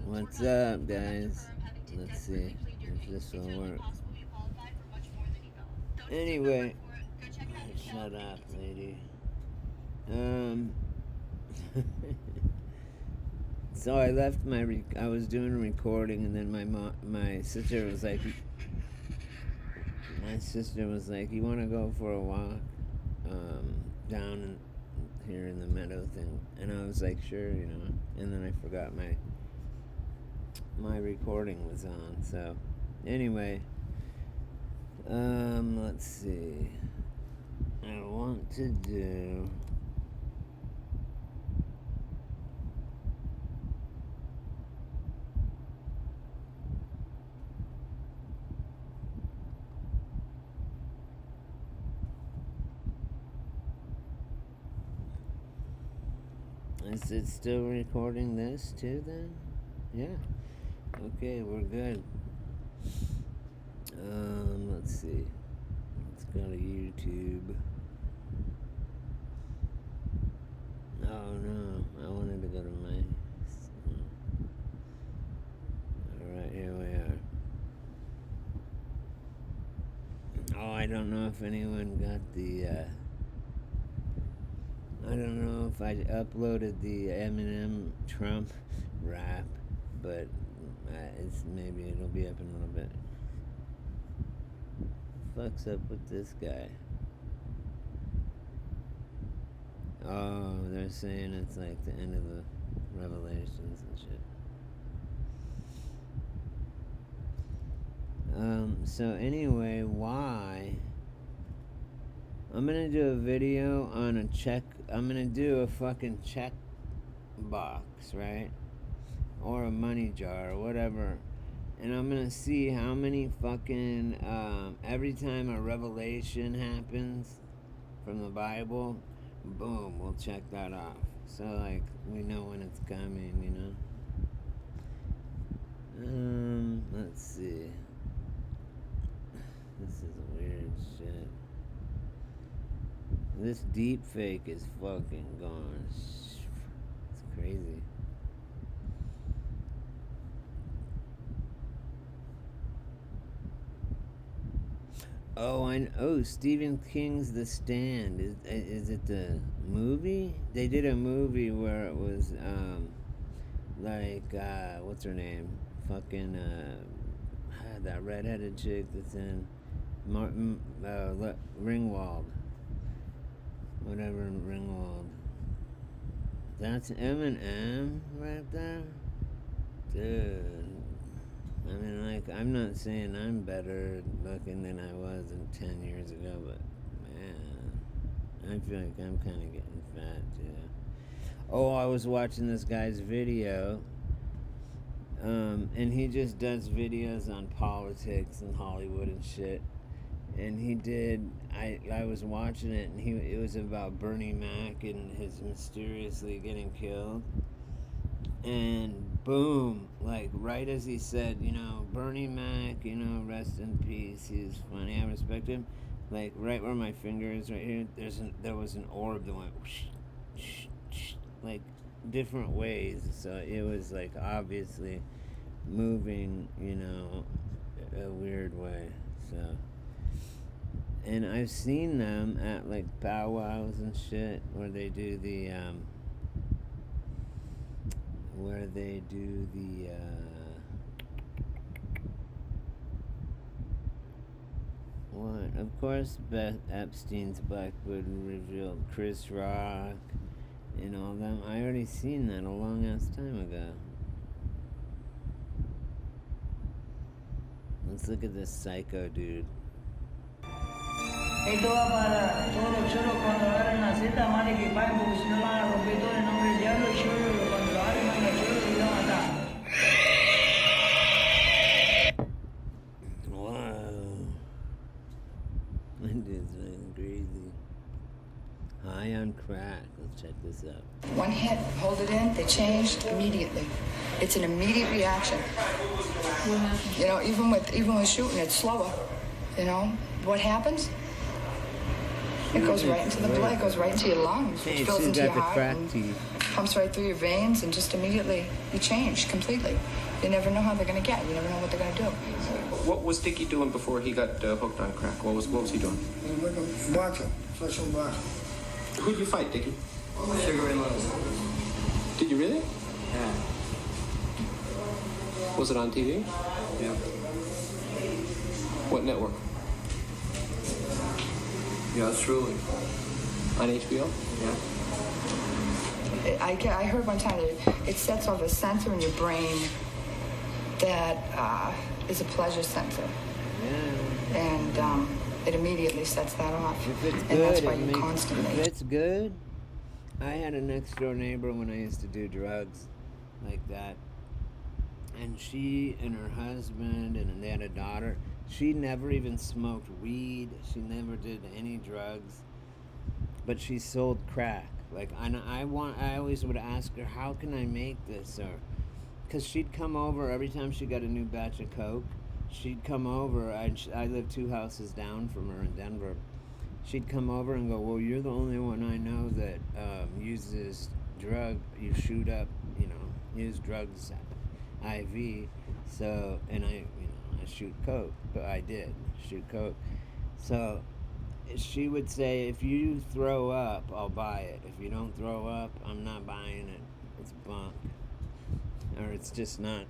What's up, guys? Let's see if this will work. Anyway, shut up, lady. Um, so I left I was doing a recording, and then my sister was like, "You want to go for a walk, down here in the meadow thing?" And I was like, "Sure, you know." And then I forgot my recording was on. So, anyway, let's see. I want to do. Is it still recording this too then? Yeah. Okay, we're good. Let's see. Let's go to YouTube. Oh no, I wanted to go to my. Alright, here we are. Oh, I don't know if anyone got the. I don't know if I uploaded the Eminem Trump rap, but maybe it'll be up in a little bit. Fuck's up with this guy? Oh, they're saying it's like the end of the Revelations and shit. So anyway, why? I'm gonna do a video on a check. I'm gonna do a fucking check box, right? Or a money jar or whatever. And I'm gonna see how many fucking, every time a revelation happens from the Bible, boom, we'll check that off. So, like, we know when it's coming, you know? Let's see. This is weird shit. This deep fake is fucking gone. It's crazy. Oh, Stephen King's The Stand. Is it the movie? They did a movie where it was, what's her name? Fucking, that redheaded chick that's in Ringwald. Whatever, Ringwald. That's Eminem right there? Dude. I mean, like, I'm not saying I'm better looking than I was 10 years ago, but, man, I feel like I'm kind of getting fat, too. Oh, I was watching this guy's video, and he just does videos on politics and Hollywood and shit. And he did, I was watching it, and it was about Bernie Mac and his mysteriously getting killed. And boom, like right as he said, you know, Bernie Mac, you know, rest in peace, he's funny, I respect him. Like right where my finger is right here, there was an orb that went whoosh, whoosh, whoosh, like different ways. So it was like obviously moving, you know, a weird way. So, and I've seen them at like powwows and shit where they do the what? Of course, Beth Epstein's Blackwood revealed Chris Rock and all them. I already seen that a long ass time ago. Let's look at this psycho dude. That dude's fucking crazy. High on crack. Let's check this out. One hit, hold it in, they changed immediately. It's an immediate reaction. You know, even with shooting, it's slower. You know, what happens? It goes right into the blood, it goes right into your lungs, which Hey, goes she's into got your the heart crack and teeth. pumps right through your veins, and just immediately you change completely. You never know how they're going to get. You never know what they're going to do. What was Dickie doing before he got hooked on crack? What was he doing? He was a boxer, professional boxer. Who'd you fight, Dickie? Sugar Ray Leonard. Did you really? Yeah. Was it on TV? Yeah. What network? Yeah, truly. On HBO? Yeah. I heard one time that it sets off a sensor in your brain that is a pleasure sensor. Yeah. And it immediately sets that off. If it's And good, that's why it you makes, constantly... if it's good, I had a next door neighbor when I used to do drugs like that. And she and her husband, and they had a daughter. She never even smoked weed. She never did any drugs. But she sold crack. Like, I always would ask her, how can I make this? Or, because she'd come over every time she got a new batch of coke. She'd come over. I lived 2 houses down from her in Denver. She'd come over and go, well, you're the only one I know that uses drug. You shoot up, use drugs, IV. So, and I shoot coke. But I did shoot coke. So she would say, if you throw up, I'll buy it. If you don't throw up, I'm not buying it. It's bunk. Or it's just not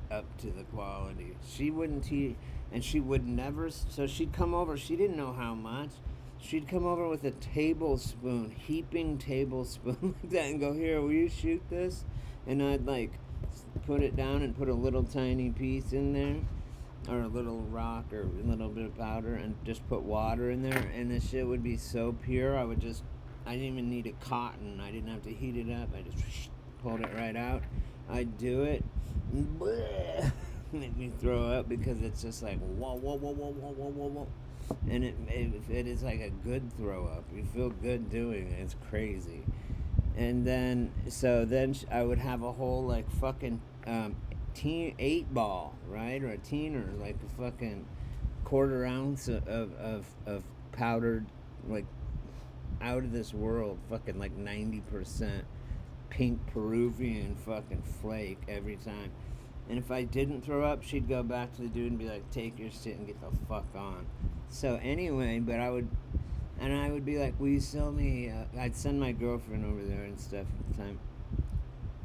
up to the quality. She wouldn't and she would never, so she'd come over, she didn't know how much. She'd come over with a tablespoon, heaping tablespoon like that, and go, here, will you shoot this? And I'd put it down and put a little tiny piece in there, or a little rock, or a little bit of powder, and just put water in there, and the shit would be so pure. I didn't even need a cotton. I didn't have to heat it up. I just pulled it right out. I'd do it. Bleh, make me throw up, because it's just like whoa, whoa, whoa, whoa, whoa, whoa, whoa, whoa. And it is like a good throw up. You feel good doing it. It's crazy. And then I would have a whole fucking 8 ball, right, or a teener, like a fucking 1/4 ounce of powdered, out of this world, fucking 90% pink Peruvian fucking flake every time. And if I didn't throw up, she'd go back to the dude and be like, take your shit and get the fuck on. So anyway, but I would be like, will you sell me, I'd send my girlfriend over there and stuff at the time.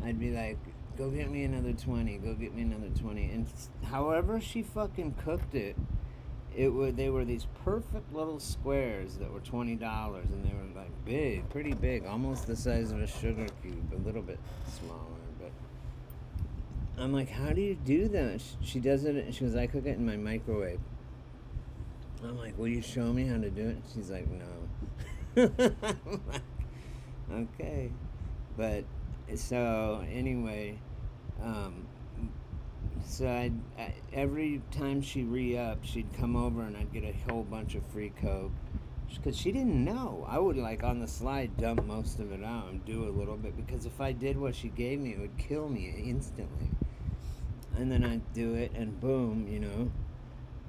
I'd be like, go get me another 20, go get me another 20. And however she fucking cooked it, they were these perfect little squares that were $20, and they were big, pretty big, almost the size of a sugar cube, a little bit smaller. But I'm like, how do you do that? She does it. She goes, I cook it in my microwave. I'm like, will you show me how to do it? She's like, no. I'm like, okay. But so anyway, so every time she re-upped, she'd come over and I'd get a whole bunch of free coke, because she didn't know. I would on the slide dump most of it out and do a little bit, because if I did what she gave me, it would kill me instantly. And then I'd do it, and boom,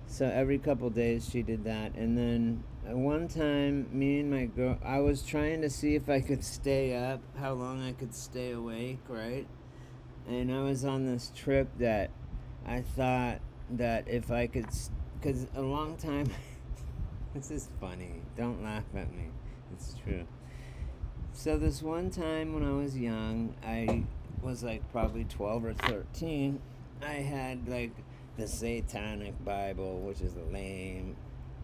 So every couple days she did that. And then one time, me and my girl, I was trying to see if I could stay up, how long I could stay awake, right? And I was on this trip that I thought that if I could, because a long time, this is funny, don't laugh at me, it's true. So this one time when I was young, I was probably 12 or 13, I had the Satanic Bible, which is lame,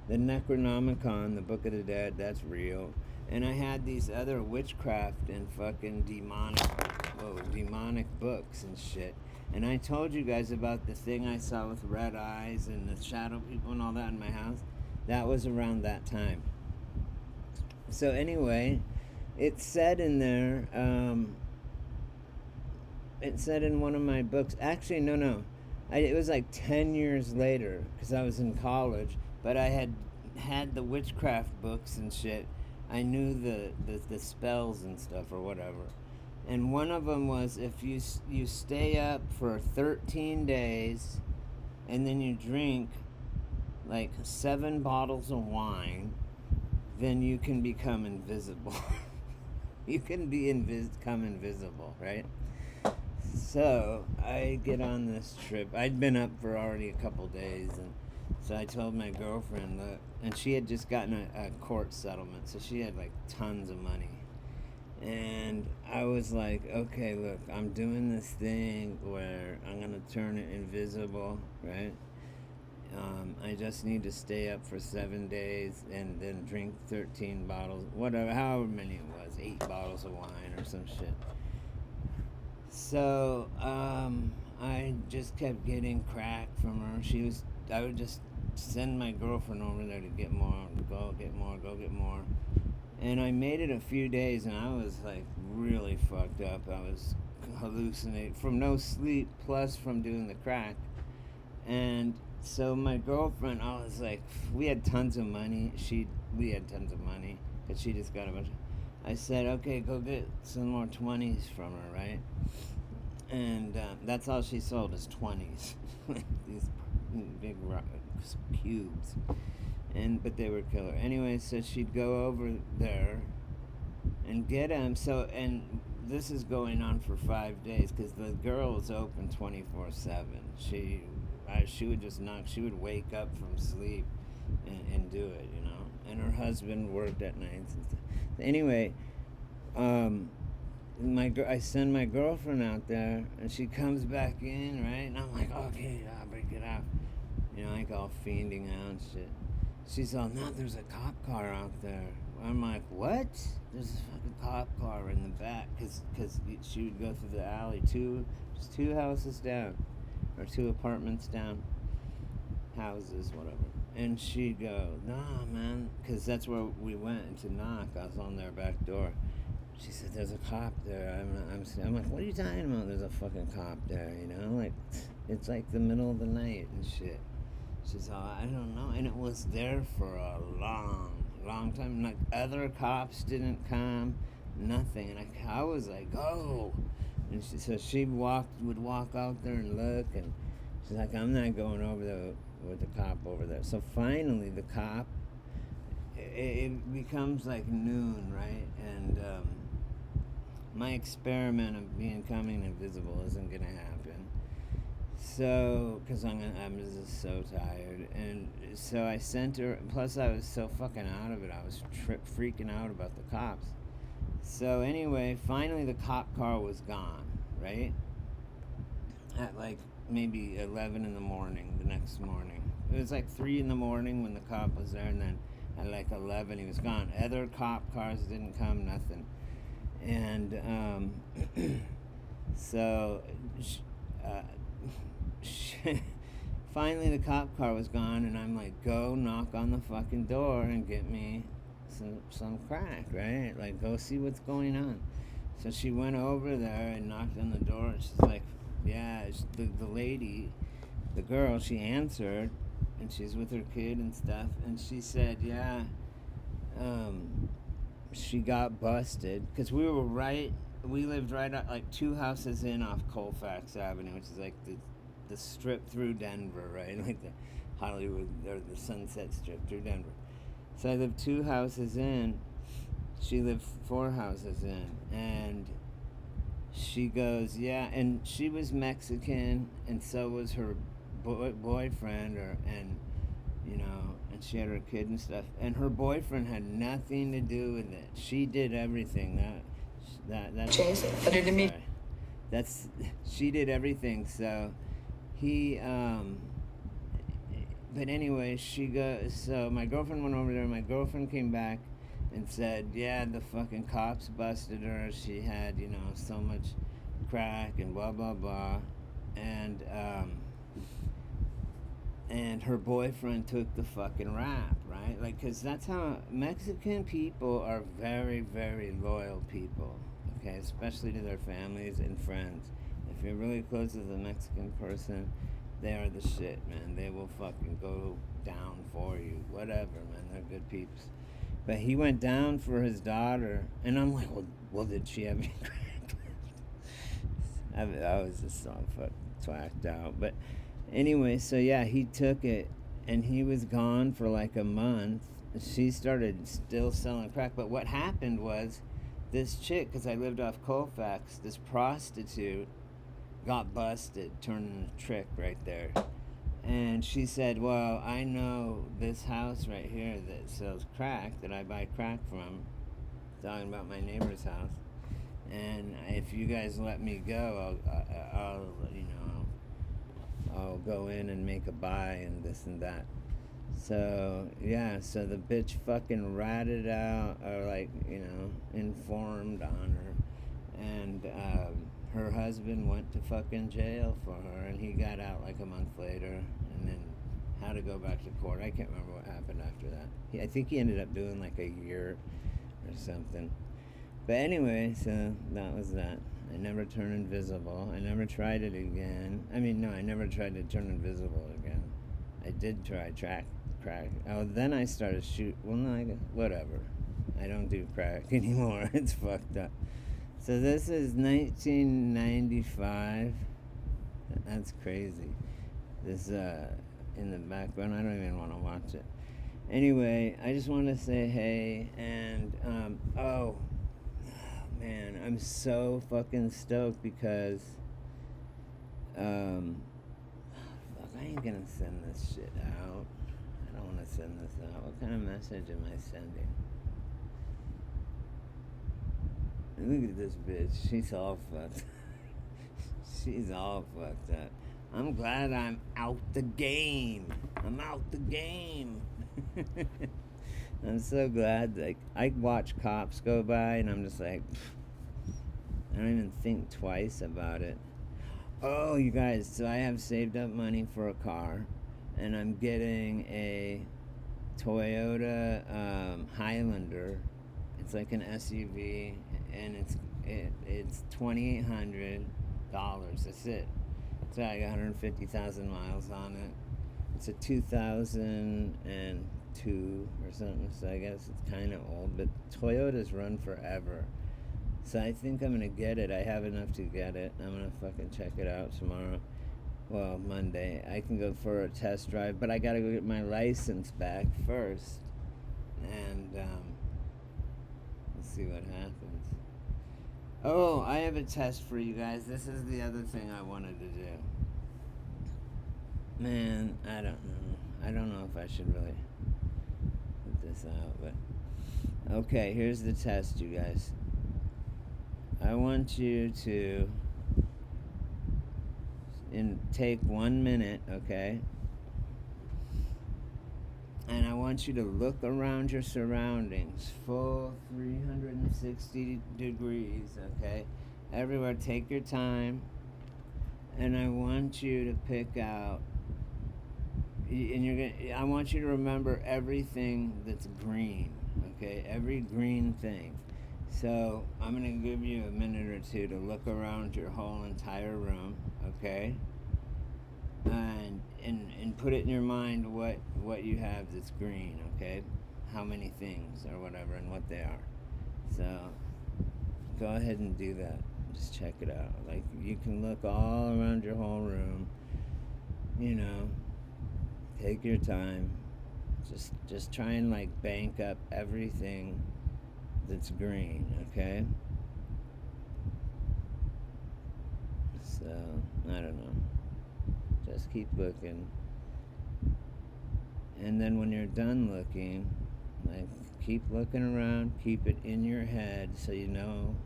the Necronomicon, the Book of the Dead, that's real, and I had these other witchcraft and fucking demonic books and shit. And I told you guys about the thing I saw with red eyes and the shadow people and all that in my house. That was around that time. So anyway, it said in there, it said in one of my books, actually, no. It was 10 years later, because I was in college, but I had the witchcraft books and shit. I knew the spells and stuff or whatever. And one of them was, if you stay up for 13 days and then you drink 7 bottles of wine, then you can become invisible. You can become invisible, right? So I get on this trip. I'd been up for already a couple days, and so I told my girlfriend, look, and she had just gotten a court settlement, so she had like tons of money. And I was like, okay, look, I'm doing this thing where I'm gonna turn it invisible, right? I just need to stay up for 7 days and then drink 13 bottles, whatever, however many it was, 8 bottles of wine or some shit. So I just kept getting crack from her. I would just send my girlfriend over there to get more, go get more, go get more. And I made it a few days, and I was like really fucked up. I was hallucinating from no sleep, plus from doing the crack. And so my girlfriend, I was like, we had tons of money. We had tons of money, but she just got a bunch. I said, okay, go get some more 20s from her, right? And that's all she sold is 20s, these big cubes. But they were killer. Anyway, so she'd go over there and get him. So, and this is going on for 5 days because the girl was open 24/7. She would just she would wake up from sleep and do it, you know. And her husband worked at nights and stuff. Anyway, I send my girlfriend out there, and she comes back in, right? And I'm like, okay, I'll break it out. You know, like all fiending out and shit. She's all, no, there's a cop car out there. I'm like, what? There's a fucking cop car in the back. Because she would go through the alley, just 2 houses down, or 2 apartments down, houses, whatever. And she'd go, nah, man, because that's where we went to knock. I was on their back door. She said, there's a cop there. I'm like, what are you talking about? There's a fucking cop there, you know? Like, it's like the middle of the night and shit. She's all, I don't know. And it was there for a long time. Like, other cops didn't come, nothing. And I was like, oh. And so she would walk out there and look, and she's like, I'm not going over there with the cop over there. So finally, the cop, it becomes like noon, right? And my experiment of becoming invisible isn't gonna happen. So, because I'm just so tired. And so I sent her, plus I was so fucking out of it. I was freaking out about the cops. So anyway, finally the cop car was gone, right? At like maybe 11 in the morning, the next morning. It was like 3 in the morning when the cop was there, and then at like 11 he was gone. Other cop cars didn't come, nothing. And so finally the cop car was gone, and I'm like, go knock on the fucking door and get me some crack, right? Like, go see what's going on. So she went over there and knocked on the door, and she's like, yeah, the lady, the girl, she answered, and she's with her kid and stuff, and she said, yeah, she got busted, because we lived right out, like 2 houses in off Colfax Avenue, which is like the strip through Denver, right? Like the Hollywood, or the Sunset Strip through Denver. So I lived 2 houses in, she lived 4 houses in, and she goes, yeah, and she was Mexican, and so was her boyfriend, and you know, and she had her kid and stuff, and her boyfriend had nothing to do with it. She did everything. That's Chase, but it immediately. She did everything. So he, but anyway, she goes. So my girlfriend went over there. My girlfriend came back and said, yeah, the fucking cops busted her. She had, you know, so much crack and blah blah blah, and her boyfriend took the fucking rap, right? Like, because that's how Mexican people are, very, very loyal people, okay? Especially to their families and friends. If you're really close to the Mexican person, they are the shit, man. They will fucking go down for you, whatever, man. They're good peeps. But he went down for his daughter, and I'm like, well, did she have any crack? I was just so fucking twacked out, but anyway, so yeah, he took it, and he was gone for like a month. She started still selling crack, but what happened was this chick, because I lived off Colfax, this prostitute got busted turning a trick right there. And she said, well, I know this house right here that sells crack, that I buy crack from, talking about my neighbor's house. And if you guys let me go, I'll go in and make a buy and this and that. So, yeah, so the bitch fucking ratted out, or like, informed on her. And her husband went to fucking jail for her, and he got out like a month later, and then had to go back to court. I can't remember what happened after that. I think he ended up doing like a year or something. But anyway, so that was that. I never turned invisible. I never tried it again. I never tried to turn invisible again. I did try crack. Oh, then I started whatever. I don't do crack anymore. It's fucked up. So this is 1995. That's crazy. This in the background. I don't even want to watch it. Anyway, I just want to say hey, and man, I'm so fucking stoked because fuck, I ain't gonna send this shit out. I don't want to send this out. What kind of message am I sending? Look at this bitch. She's all fucked. She's all fucked up. I'm glad I'm out the game. I'm out the game. I'm so glad. Like, I watch cops go by and I'm just like, I don't even think twice about it. Oh, you guys, so I have saved up money for a car, and I'm getting a Toyota Highlander. It's like an SUV, and it's $2,800. That's it. It's got like 150,000 miles on it. It's a 2002 or something, so I guess it's kind of old, but Toyotas run forever. So I think I'm going to get it. I have enough to get it. I'm going to fucking check it out tomorrow. Well, Monday. I can go for a test drive, but I got to go get my license back first. And let's see what happens. Oh, I have a test for you guys. This is the other thing I wanted to do. Man, I don't know. I don't know if I should really put this out, but okay, here's the test, you guys. I want you to take 1 minute, okay? And I want you to look around your surroundings, full 360 degrees, okay? Everywhere, take your time. And I want you to pick out, I want you to remember everything that's green, okay? Every green thing. So I'm going to give you a minute or two to look around your whole entire room, okay? And put it in your mind what you have that's green, okay? How many things or whatever and what they are. So go ahead and do that. Just check it out. Like, you can look all around your whole room. Take your time. Just try and like bank up everything that's green, okay? So, I don't know. Just keep looking. And then when you're done looking, like, keep looking around, keep it in your head so you know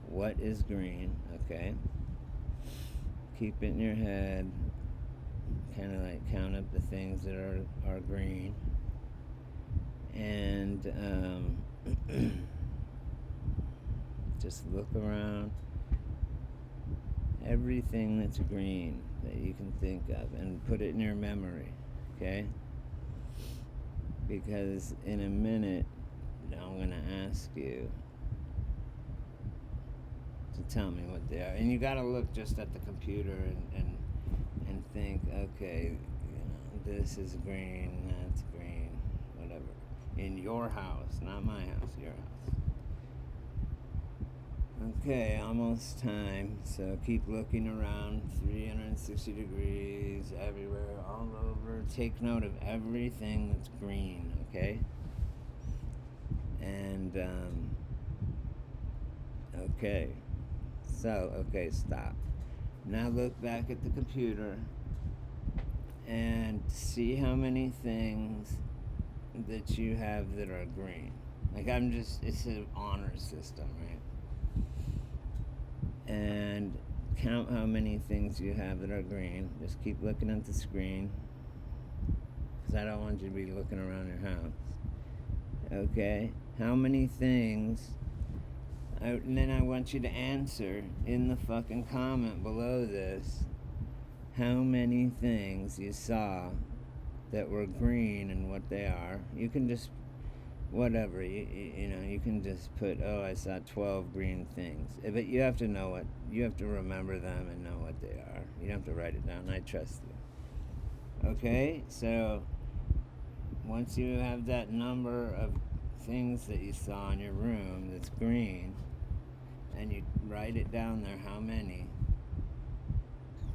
what is green, okay? Keep it in your head, kind of like count up the things that are green. And just look around. Everything that's green that you can think of, and put it in your memory, okay? Because in a minute, I'm going to ask you to tell me what they are. And you got to look just at the computer and think, okay, this is green, that's green, whatever. In your house, not my house, your house. Okay, almost time. So keep looking around, 360 degrees, everywhere, all over. Take note of everything that's green, okay? And Okay. So, okay, stop. Now look back at the computer and see how many things that you have that are green. Like it's an honor system, right? And count how many things you have that are green. Just keep looking at the screen, because I don't want you to be looking around your house. Okay? How many things? And then I want you to answer in the fucking comment below this how many things you saw that were green and what they are. You can just, whatever, you know, you can just put, oh, I saw 12 green things. But you have to know what, you have to remember them and know what they are. You don't have to write it down. I trust you. Okay? So, once you have that number of things that you saw in your room that's green, and you write it down there, how many?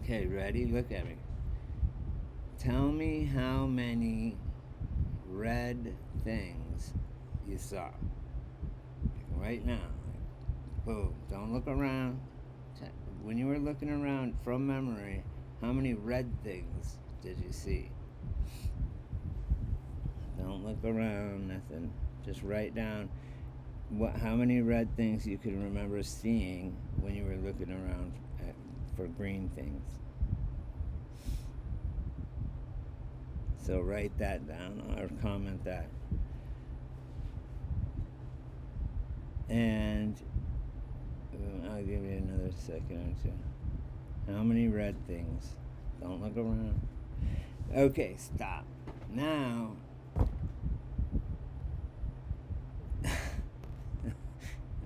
Okay, ready? Look at me. Tell me how many red things you saw. Right now. Boom. Don't look around. When you were looking around from memory, how many red things did you see? Don't look around, nothing. Just write down how many red things you can remember seeing when you were looking around for green things. So write that down or comment that. And I'll give you another second or two. How many red things? Don't look around. Okay, stop. Now,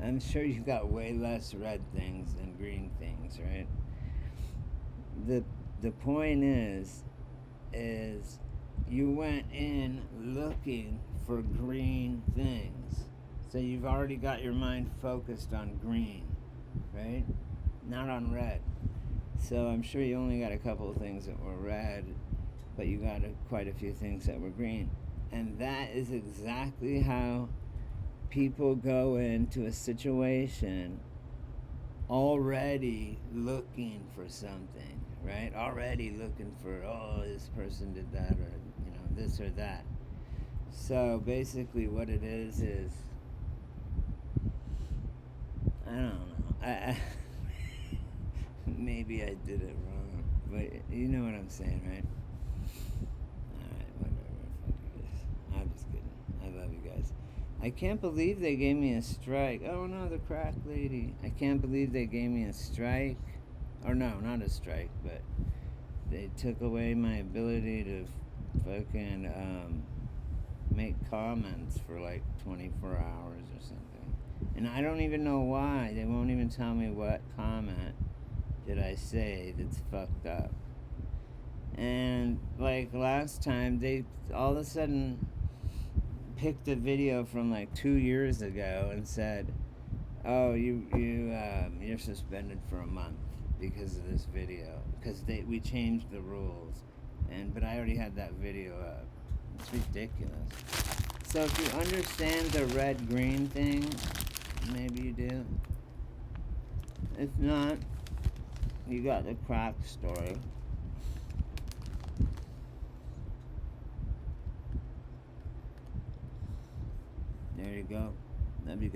I'm sure you got way less red things than green things, right? The point is you went in looking for green things. So you've already got your mind focused on green, right? Not on red. So I'm sure you only got a couple of things that were red, but you got quite a few things that were green. And that is exactly how people go into a situation already looking for something, right? Already looking for, oh, this person did that, or, you know, this or that. So basically what it is I don't know. I maybe I did it wrong, but you know what I'm saying, right? Alright, whatever. Fuck you guys. I'm just kidding. I love you guys. I can't believe they gave me a strike. Oh no, the crack lady. I can't believe they gave me a strike. Or no, not a strike, but they took away my ability to fucking make comments for like 24 hours or something. And I don't even know why. They won't even tell me what comment did I say that's fucked up. And like last time, they all of a sudden picked a video from like 2 years ago and said, "Oh, you're suspended for a month because of this video, because we changed the rules." But I already had that video up. It's ridiculous. So if you understand the red-green thing, maybe you do. If not, you got the crack story. There you go. That'd be good.